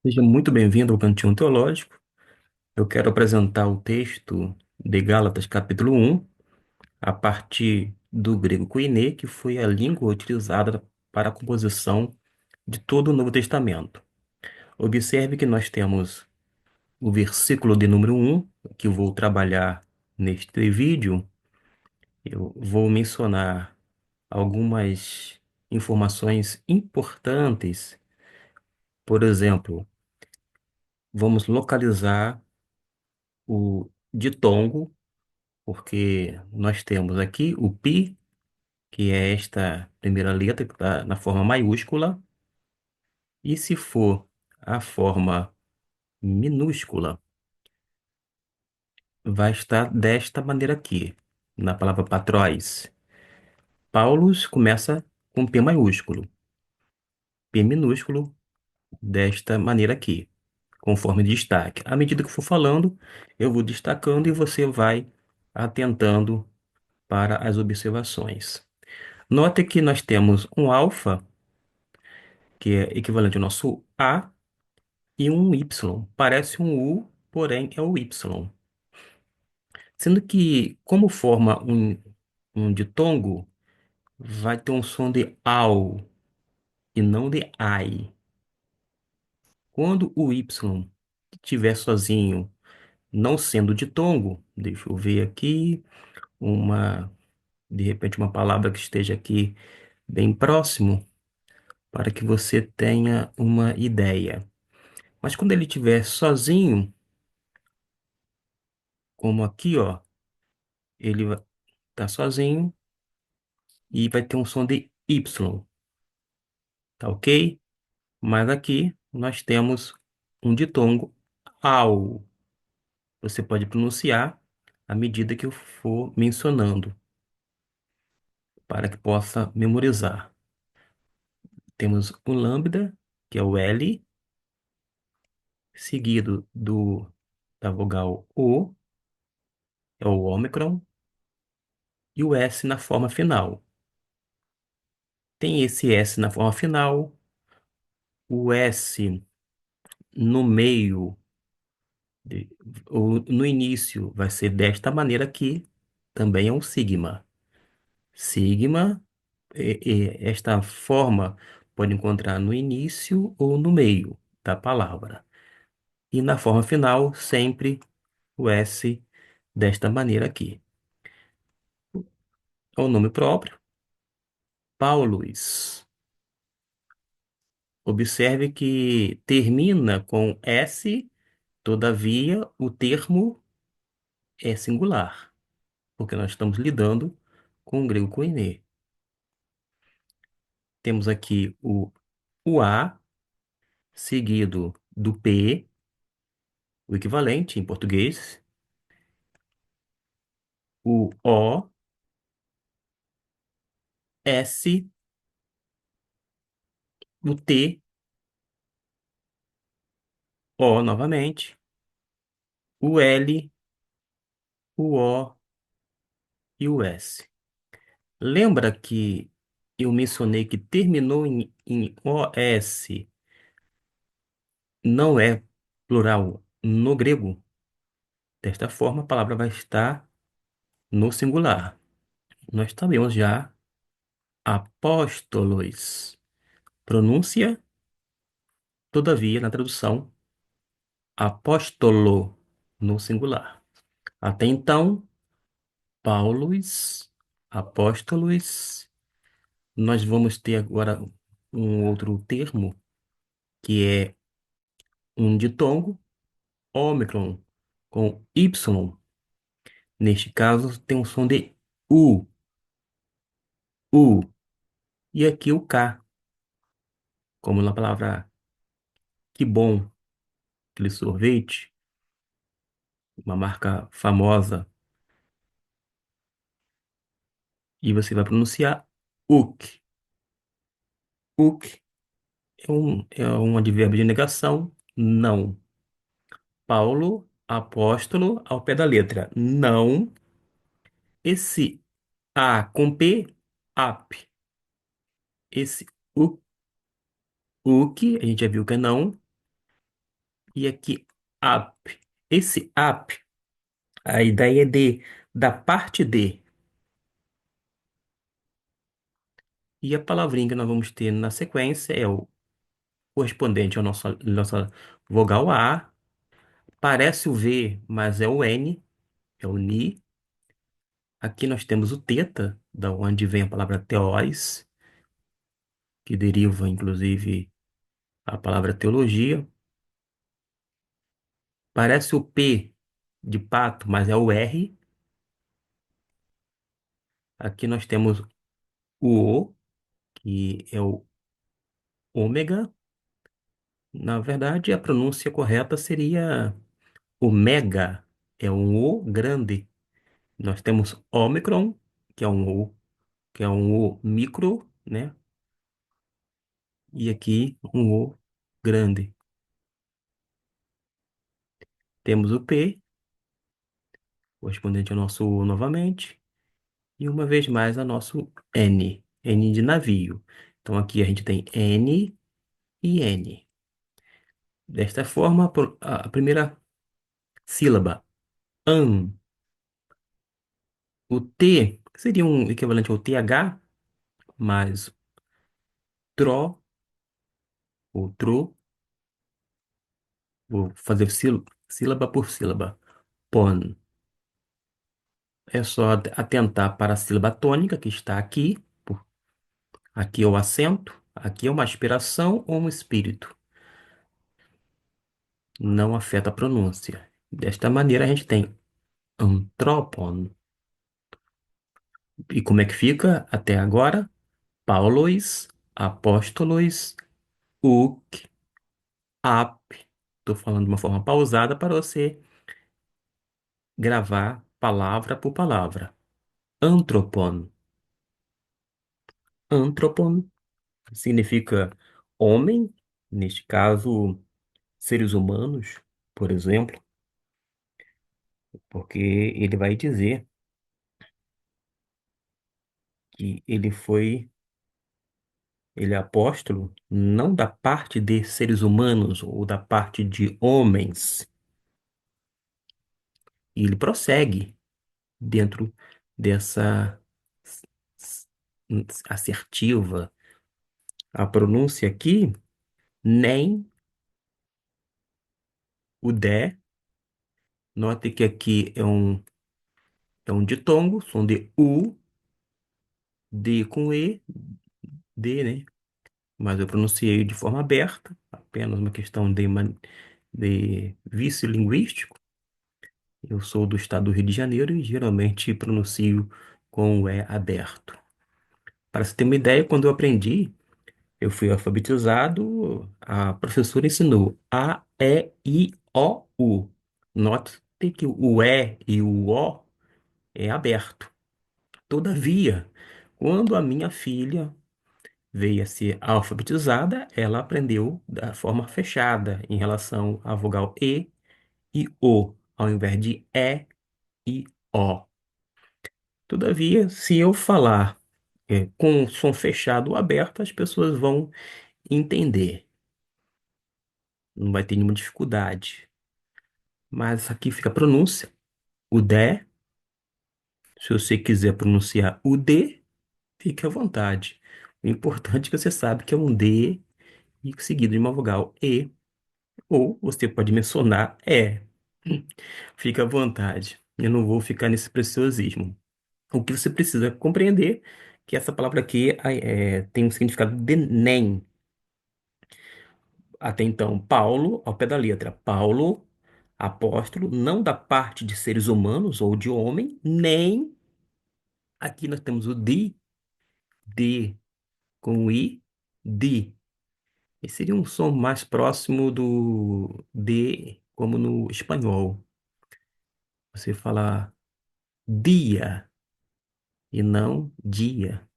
Seja muito bem-vindo ao Cantinho Teológico. Eu quero apresentar o texto de Gálatas, capítulo 1, a partir do grego koiné, que foi a língua utilizada para a composição de todo o Novo Testamento. Observe que nós temos o versículo de número 1, que eu vou trabalhar neste vídeo. Eu vou mencionar algumas informações importantes. Por exemplo, vamos localizar o ditongo, porque nós temos aqui o pi, que é esta primeira letra que está na forma maiúscula, e se for a forma minúscula, vai estar desta maneira aqui, na palavra patróis. Paulus começa com P maiúsculo, P minúsculo, desta maneira aqui, conforme destaque. À medida que eu for falando, eu vou destacando e você vai atentando para as observações. Note que nós temos um alfa, que é equivalente ao nosso A, e um Y. Parece um U, porém é o Y. Sendo que, como forma um ditongo, vai ter um som de AU e não de AI. Quando o Y estiver sozinho, não sendo ditongo, deixa eu ver aqui, de repente uma palavra que esteja aqui bem próximo, para que você tenha uma ideia. Mas quando ele estiver sozinho, como aqui, ó, ele vai estar sozinho e vai ter um som de Y, tá ok? Mas aqui nós temos um ditongo AU. Você pode pronunciar à medida que eu for mencionando, para que possa memorizar. Temos o lambda, que é o L, seguido da vogal O, é o ômicron, e o S na forma final. Tem esse S na forma final, o S no meio, de- no início vai ser desta maneira aqui, também é um sigma. Sigma, esta forma pode encontrar no início ou no meio da palavra. E na forma final, sempre o S desta maneira aqui. É o nome próprio, Paulus. Observe que termina com S, todavia o termo é singular, porque nós estamos lidando com o grego koiné. Temos aqui o A, seguido do P, o equivalente em português, o O, S, o T, O novamente, o L, o O e o S. Lembra que eu mencionei que terminou em OS não é plural no grego? Desta forma, a palavra vai estar no singular. Nós sabemos já apóstolos. Pronúncia, todavia, na tradução, apóstolo no singular. Até então, Paulos, apóstolos. Nós vamos ter agora um outro termo, que é um ditongo, ômicron, com Y. Neste caso, tem um som de U, U. E aqui o K, como na palavra que bom, aquele sorvete, uma marca famosa. E você vai pronunciar UK. UK é um advérbio de negação, não. Paulo, apóstolo, ao pé da letra. Não. Esse A com P, ap. Esse U, UK, a gente já viu que é não. E aqui, up. Esse up, a ideia é da parte de. E a palavrinha que nós vamos ter na sequência é o correspondente ao nossa vogal A. Parece o V, mas é o N, é o Ni. Aqui nós temos o teta, da onde vem a palavra teós, que deriva, inclusive, a palavra teologia. Parece o P de pato, mas é o R. Aqui nós temos o O, que é o ômega. Na verdade, a pronúncia correta seria omega, é um O grande. Nós temos ômicron, que é um O, que é um O micro, né? E aqui um O grande. Temos o P, correspondente ao nosso O novamente. E uma vez mais a nosso N, N de navio. Então aqui a gente tem N e N. Desta forma, a primeira sílaba, an. O T seria um equivalente ao TH, mas tro ou tro, vou fazer sílaba por sílaba. Pon. É só atentar para a sílaba tônica que está aqui. Aqui é o acento, aqui é uma aspiração ou um espírito. Não afeta a pronúncia. Desta maneira a gente tem antropon. E como é que fica até agora? Paulos, apóstolos, uk, ap. Estou falando de uma forma pausada para você gravar palavra por palavra. Antropon. Antropon significa homem, neste caso, seres humanos, por exemplo, porque ele vai dizer que ele é apóstolo não da parte de seres humanos ou da parte de homens. E ele prossegue dentro dessa s- assertiva. A pronúncia aqui, nem o dé. Note que aqui é um ditongo, som de U, D com E, D, né? Mas eu pronunciei de forma aberta, apenas uma questão de vício linguístico. Eu sou do estado do Rio de Janeiro e geralmente pronuncio com o E aberto. Para você ter uma ideia, quando eu aprendi, eu fui alfabetizado, a professora ensinou A, E, I, O, U. Note que o E e o O é aberto. Todavia, quando a minha filha veio a ser alfabetizada, ela aprendeu da forma fechada em relação à vogal e O, ao invés de e O. Todavia, se eu falar com o som fechado ou aberto, as pessoas vão entender. Não vai ter nenhuma dificuldade. Mas aqui fica a pronúncia. O D, se você quiser pronunciar o D, fique à vontade. O importante é que você sabe que é um D e seguido de uma vogal E, ou você pode mencionar E. Fica à vontade. Eu não vou ficar nesse preciosismo. O que você precisa compreender é que essa palavra aqui tem um significado de nem. Até então, Paulo, ao pé da letra, Paulo, apóstolo, não da parte de seres humanos ou de homem, nem aqui nós temos o de com o i, de. Esse seria um som mais próximo do de, como no espanhol. Você fala dia e não dia.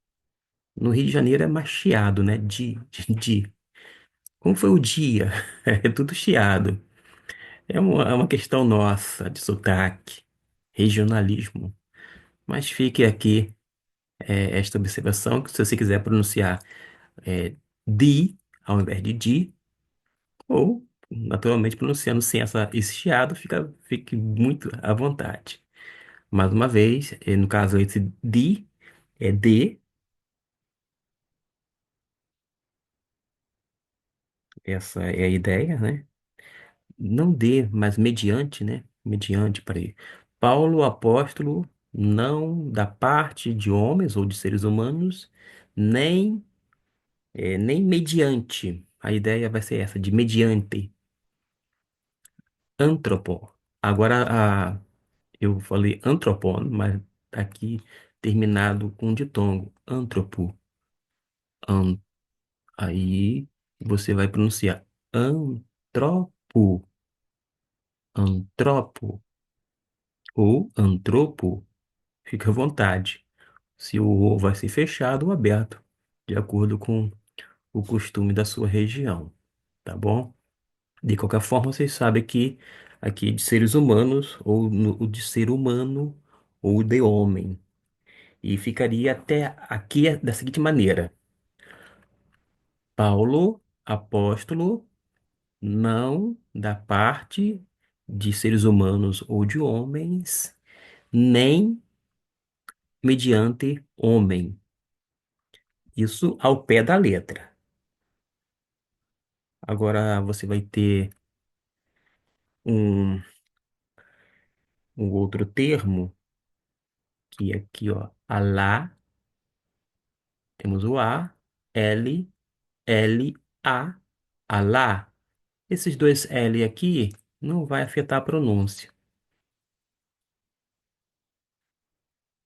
No Rio de Janeiro é mais chiado, né? De. Como foi o dia? É tudo chiado. É uma questão nossa de sotaque, regionalismo. Mas fique aqui esta observação, que se você quiser pronunciar de ao invés de, ou naturalmente pronunciando sem esse chiado, fique muito à vontade. Mais uma vez, no caso esse de é de, essa é a ideia, né? Não de, mas mediante, né? Mediante, peraí. Paulo, apóstolo, não da parte de homens ou de seres humanos, nem, nem mediante. A ideia vai ser essa, de mediante. Antropo. Agora, eu falei antropon, mas tá aqui terminado com ditongo. Antropo. An- Aí você vai pronunciar antropo. Antropo ou antropo. Fica à vontade. Se o O vai ser fechado ou aberto, de acordo com o costume da sua região, tá bom? De qualquer forma, vocês sabem que aqui é de seres humanos, ou o de ser humano, ou de homem. E ficaria até aqui da seguinte maneira: Paulo, apóstolo, não da parte de seres humanos ou de homens, nem mediante homem. Isso ao pé da letra. Agora você vai ter um, um outro termo, que é aqui, ó, Alá, temos o A, L, L, A, Alá. Esses dois L aqui não vai afetar a pronúncia.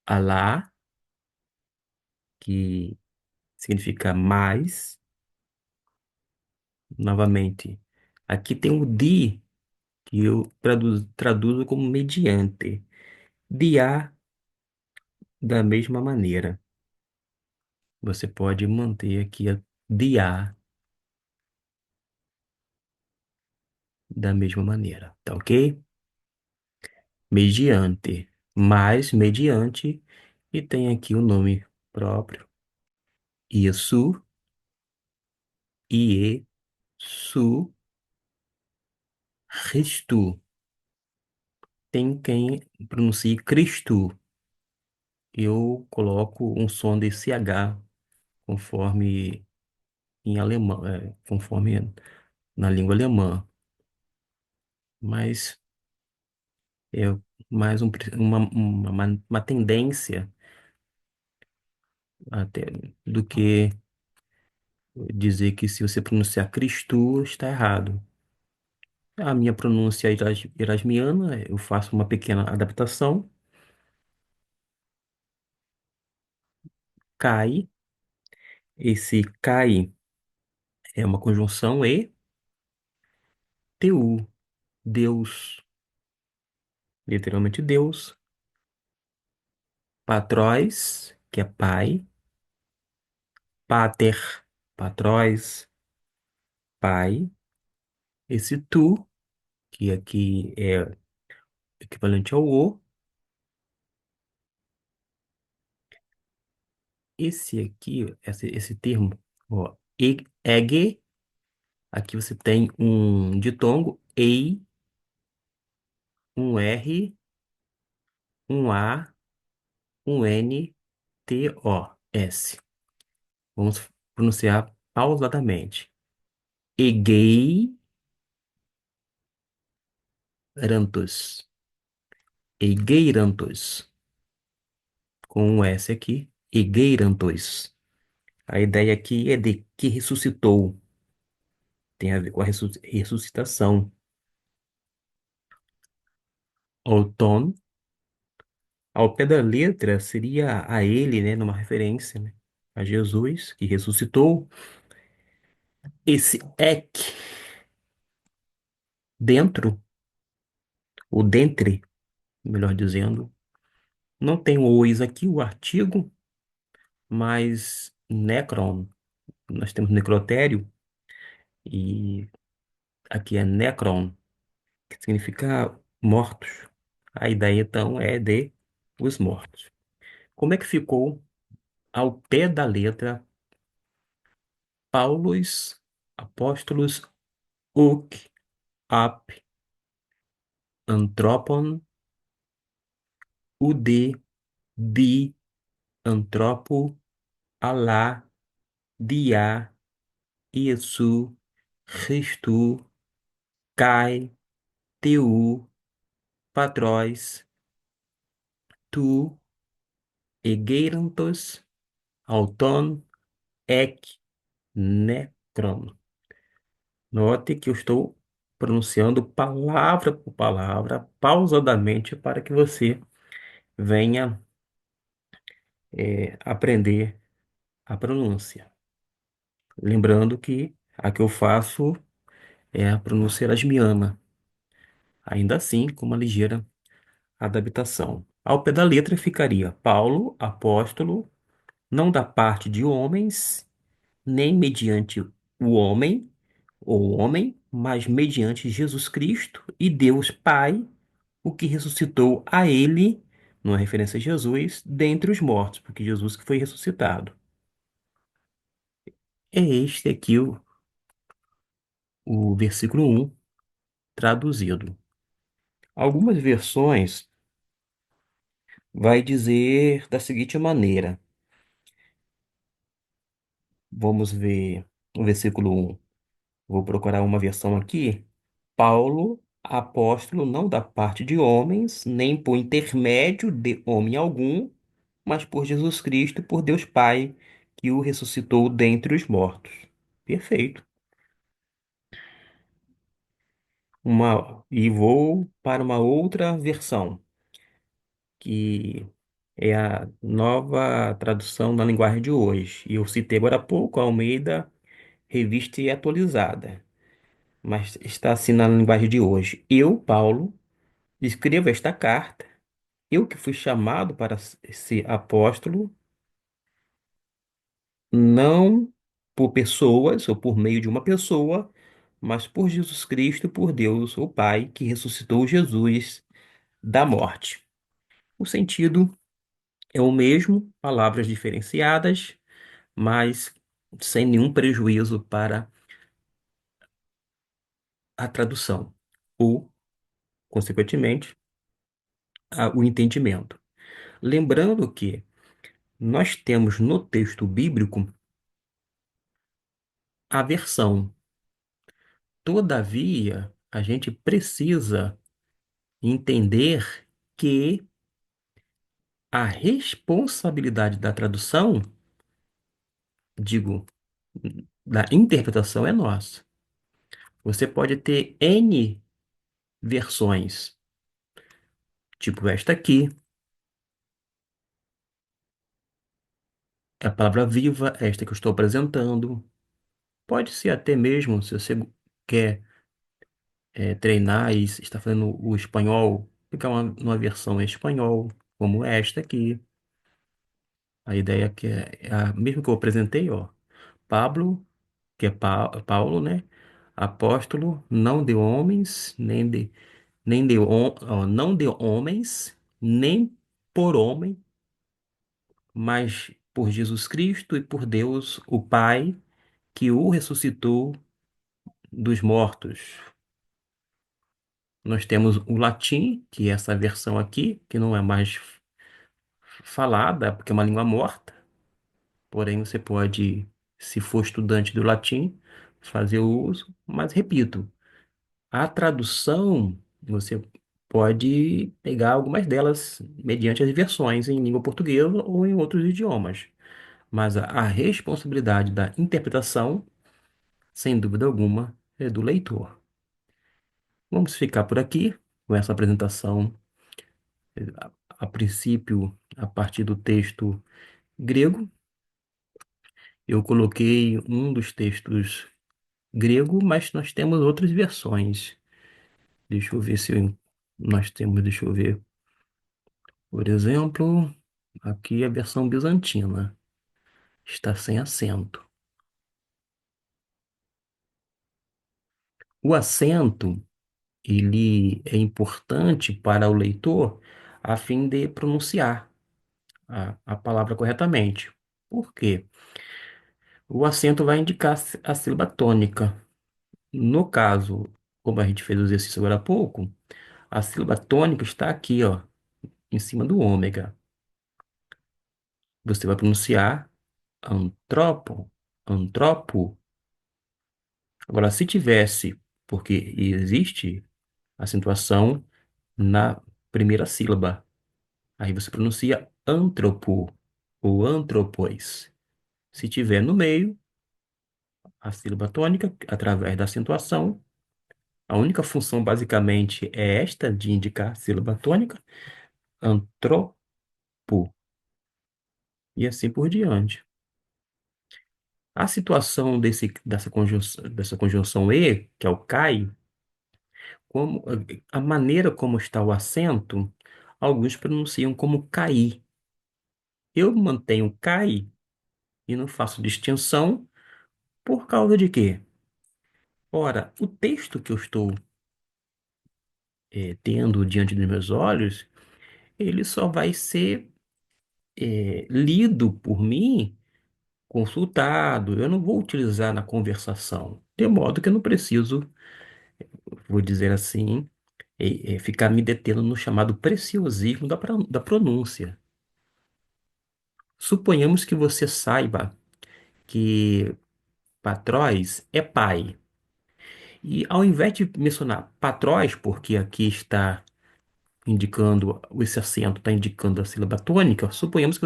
Alá, que significa mais, novamente. Aqui tem o di, que eu traduzo como mediante. Diá, da mesma maneira. Você pode manter aqui a diá da mesma maneira, tá ok? Mediante, mais mediante, e tem aqui o nome próprio, isso, ie, su, Cristo. Tem quem pronuncie Cristo. Eu coloco um som de CH conforme em alemão, conforme na língua alemã, mas é mais uma tendência até do que dizer que se você pronunciar Cristo está errado. A minha pronúncia é erasmiana, eu faço uma pequena adaptação. Cai, esse cai é uma conjunção TU, Deus, literalmente Deus, patróis, que é pai, pater, patróis, pai, esse tu, que aqui é equivalente ao o, esse aqui, esse termo, ó, ege, aqui você tem um ditongo, ei, um R, um A, um N, T, O, S. Vamos pronunciar pausadamente. Egeirantos. Egueirantos. Com um S aqui. Egueirantos. A ideia aqui é de que ressuscitou. Tem a ver com a ressuscitação. Outon. Ao pé da letra seria a ele, né? Numa referência, né? A Jesus, que ressuscitou. Esse ek dentro, ou dentre, melhor dizendo. Não tem o ois aqui, o artigo, mas necron, nós temos necrotério, e aqui é necron, que significa mortos. A ideia, então, é de os mortos. Como é que ficou ao pé da letra Paulos, apóstolos, hoc? ap, anthropon, udi, di, anthropo, alá, dia, Iesu, Christu, Kai, Teu, Patróis, Tu, Egeirantos, Auton, Ek, Necron. Note que eu estou pronunciando palavra por palavra, pausadamente, para que você venha aprender a pronúncia. Lembrando que a que eu faço é a pronúncia erasmiana, ainda assim com uma ligeira adaptação. Ao pé da letra ficaria Paulo, apóstolo, não da parte de homens, nem mediante o homem ou homem, mas mediante Jesus Cristo e Deus Pai, o que ressuscitou a ele, numa referência a Jesus, dentre os mortos, porque Jesus que foi ressuscitado. É este aqui o versículo 1 traduzido. Algumas versões vai dizer da seguinte maneira. Vamos ver o versículo 1. Vou procurar uma versão aqui. Paulo, apóstolo, não da parte de homens, nem por intermédio de homem algum, mas por Jesus Cristo e por Deus Pai, que o ressuscitou dentre os mortos. Perfeito. E vou para uma outra versão, que é a nova tradução da linguagem de hoje. E eu citei agora há pouco a Almeida Revista e Atualizada, mas está assim na linguagem de hoje. Eu, Paulo, escrevo esta carta, eu que fui chamado para ser apóstolo, não por pessoas ou por meio de uma pessoa, mas por Jesus Cristo e por Deus, o Pai, que ressuscitou Jesus da morte. O sentido é o mesmo, palavras diferenciadas, mas sem nenhum prejuízo para a tradução ou, consequentemente, o entendimento. Lembrando que nós temos no texto bíblico a versão. Todavia, a gente precisa entender que a responsabilidade da tradução, digo, da interpretação é nossa. Você pode ter N versões, tipo esta aqui, é a palavra viva, esta que eu estou apresentando. Pode ser até mesmo, se você quer treinar e está fazendo o espanhol, ficar uma versão em espanhol, como esta aqui. A ideia que é a mesma que eu apresentei, ó. Pablo, que é Paulo, né? Apóstolo, não de homens, não de homens, nem por homem, mas por Jesus Cristo e por Deus, o Pai, que o ressuscitou dos mortos. Nós temos o latim, que é essa versão aqui, que não é mais falada, porque é uma língua morta. Porém, você pode, se for estudante do latim, fazer o uso, mas repito, a tradução você pode pegar algumas delas mediante as versões em língua portuguesa ou em outros idiomas, mas a responsabilidade da interpretação, sem dúvida alguma, é do leitor. Vamos ficar por aqui com essa apresentação, a princípio, a partir do texto grego. Eu coloquei um dos textos grego, mas nós temos outras versões. Deixa eu ver se nós temos, deixa eu ver. Por exemplo, aqui a versão bizantina está sem acento. O acento, ele é importante para o leitor a fim de pronunciar a palavra corretamente. Por quê? O acento vai indicar a sílaba tônica. No caso, como a gente fez o exercício agora há pouco, a sílaba tônica está aqui, ó, em cima do ômega. Você vai pronunciar antropo, antropo. Agora, se tivesse, porque existe acentuação na primeira sílaba, aí você pronuncia antropo ou antropos. Se tiver no meio, a sílaba tônica, através da acentuação, a única função basicamente é esta de indicar a sílaba tônica, antropo, e assim por diante. A situação dessa conjunção e, que é o cai, como, a maneira como está o acento, alguns pronunciam como cair. Eu mantenho cai e não faço distinção por causa de quê? Ora, o texto que eu estou tendo diante dos meus olhos, ele só vai ser lido por mim, consultado. Eu não vou utilizar na conversação, de modo que eu não preciso, vou dizer assim, ficar me detendo no chamado preciosismo da pronúncia. Suponhamos que você saiba que Patróis é pai. E ao invés de mencionar Patróis, porque aqui está indicando, esse acento está indicando a sílaba tônica, suponhamos que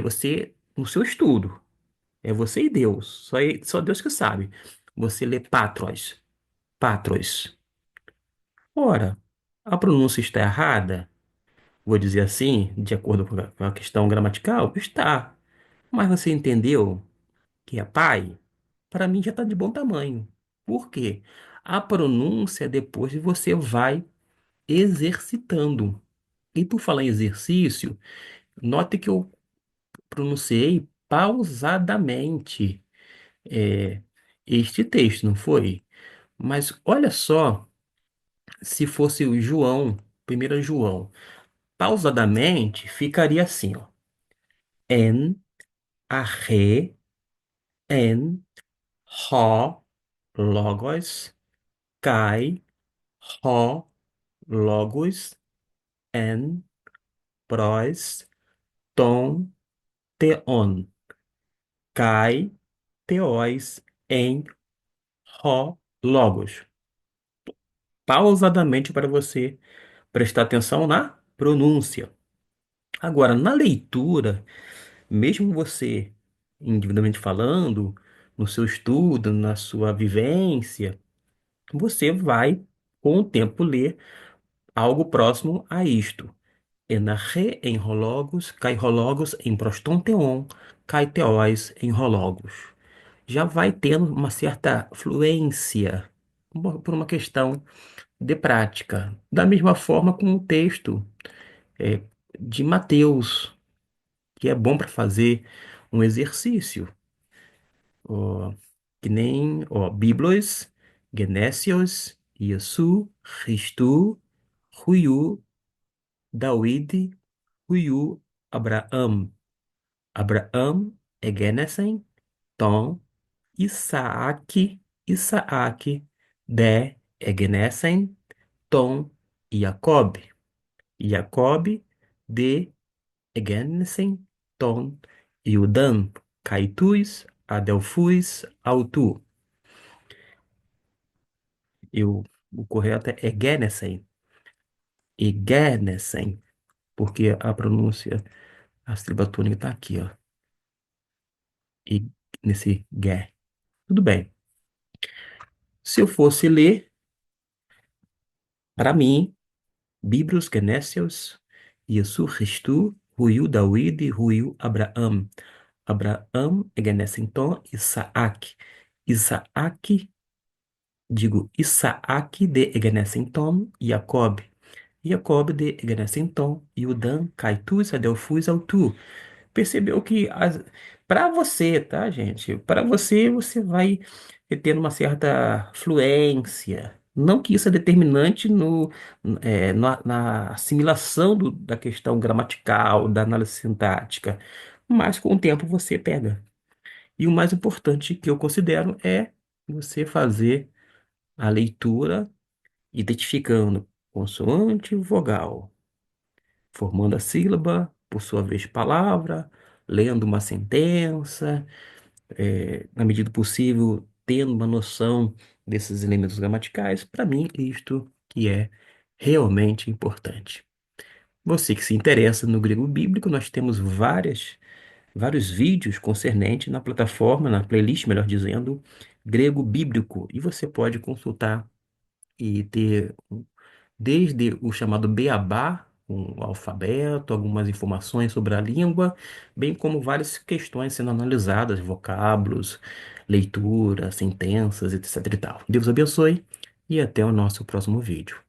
você, no seu estudo, é você e Deus, só Deus que sabe. Você lê Patros, Patros. Ora, a pronúncia está errada, vou dizer assim, de acordo com a questão gramatical? Está. Mas você entendeu que é pai? Para mim já está de bom tamanho. Por quê? A pronúncia depois você vai exercitando. E por falar em exercício, note que eu pronunciei pausadamente é, este texto, não foi? Mas olha só, se fosse o João, 1 João, pausadamente ficaria assim, ó. En, arre, en, ho, logos, kai, ho, logos, en, pros, ton, teon, kai, teós, en, ho, logos. Pausadamente para você prestar atenção na pronúncia. Agora, na leitura, mesmo você, individualmente falando, no seu estudo, na sua vivência, você vai, com o tempo, ler algo próximo a isto. Enarre enrologos, cairrologos em prostonteon, caiteós enrologos. Já vai tendo uma certa fluência, por uma questão de prática. Da mesma forma com o texto é, de Mateus, que é bom para fazer um exercício, ó, que nem ó, Biblos, Genesios, Iesu, Christu, Huiu, David, Huiu, Abraão. Abraão é Genesen, Tom, Isaac, Isaac, De é Genesen, Tom, Jacob. Jacob, De Egenesen, Ton, Iudan, Caetus, Adelphus, Autu. O correto é Egenesen, Egenesen, porque a pronúncia, a sílaba tônica está aqui, ó, e nesse Ge. Tudo bem. Se eu fosse ler, para mim, Biblos Genesios, Iesu Christu, Ruiu David, Ruiu Abraão. Abraão, Egenesen, Ton, Isaac. Isaac, digo, Isaac de Egenesenton, Jacob. Jacob de Egenesenton, Yudan, Caitus, Adelfus, Autu. Percebeu que para você, tá, gente? Para você, você vai tendo uma certa fluência. Não que isso é determinante na assimilação da questão gramatical, da análise sintática, mas com o tempo você pega. E o mais importante que eu considero é você fazer a leitura, identificando consoante e vogal, formando a sílaba, por sua vez, palavra, lendo uma sentença, na medida do possível, tendo uma noção desses elementos gramaticais. Para mim, isto que é realmente importante. Você que se interessa no grego bíblico, nós temos vários vídeos concernentes na plataforma, na playlist, melhor dizendo, grego bíblico. E você pode consultar e ter desde o chamado beabá, o alfabeto, algumas informações sobre a língua, bem como várias questões sendo analisadas, vocábulos, leitura, sentenças, etc e tal. Deus abençoe e até o nosso próximo vídeo.